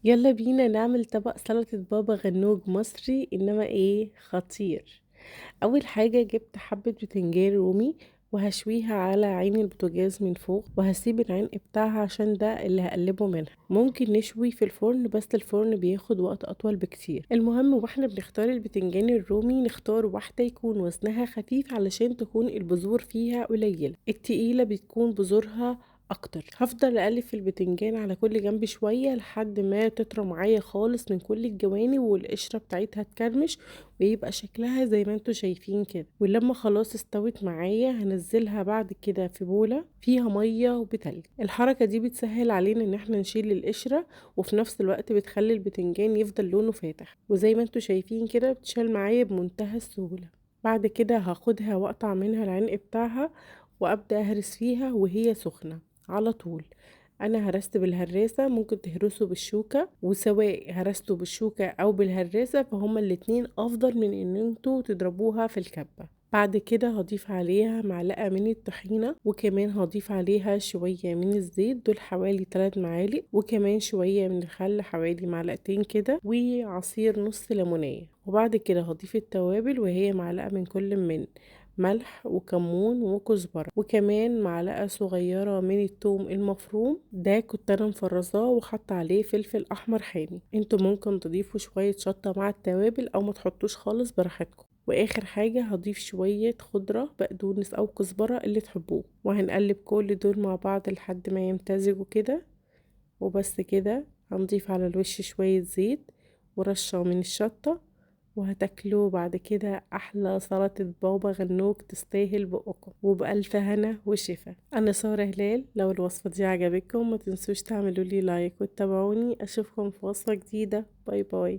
يلا بينا نعمل طبق سلطة بابا غنوج مصري انما ايه خطير. اول حاجة جبت حبة بتنجان رومي وهشويها على عين البوتاجاز من فوق، وهسيب العلق بتاعها عشان ده اللي هقلبه منها. ممكن نشوي في الفرن بس الفرن بياخد وقت اطول بكتير. المهم واحنا بنختار البتنجان الرومي نختار واحدة يكون وزنها خفيف علشان تكون البذور فيها قليلة، التقيلة بتكون بذورها اكتر. هفضل اقلب في البتنجان على كل جنب شوية لحد ما تطرى معايا خالص من كل الجوانب والقشرة بتاعتها تكرمش ويبقى شكلها زي ما انتوا شايفين كده. ولما خلاص استوت معايا هنزلها بعد كده في بولة فيها مية وبتلج. الحركة دي بتسهل علينا ان احنا نشيل القشرة، وفي نفس الوقت بتخلي البتنجان يفضل لونه فاتح، وزي ما انتوا شايفين كده بتشال معايا بمنتهى السهولة. بعد كده هاخدها واقطع منها العنق بتاعها وابدأ اهرس فيها وهي سخنة على طول. انا هرست بالهراسة، ممكن تهرسوا بالشوكة، وسواء هرستوا بالشوكة او بالهراسة فهما الاتنين افضل من ان انتوا تضربوها في الكبة. بعد كده هضيف عليها معلقة من الطحينة، وكمان هضيف عليها شوية من الزيت، دول حوالي 3 معالق، وكمان شوية من الخل حوالي معلقتين كده، وعصير نص ليمونية. وبعد كده هضيف التوابل وهي معلقة من كل من ملح وكمون وكزبرة، وكمان معلقة صغيرة من الثوم المفروم، ده كنت انا مفرزاه وحط عليه فلفل احمر حامي. انتوا ممكن تضيفوا شوية شطة مع التوابل او ما تحطوش خالص براحتكم. واخر حاجة هضيف شوية خضرة بقدونس او كزبرة اللي تحبوه، وهنقلب كل دول مع بعض لحد ما يمتزجوا كده. وبس كده هنضيف على الوش شوية زيت ورشة من الشطة، وهتاكلوا بعد كده احلى سلطة بابا غنوج تستاهل بقكم. وبألف هنا وشفا. انا سارة هلال، لو الوصفة دي عجبتكم ما تنسوش تعملوا لي لايك وتتابعوني. اشوفكم في وصفة جديدة. باي باي.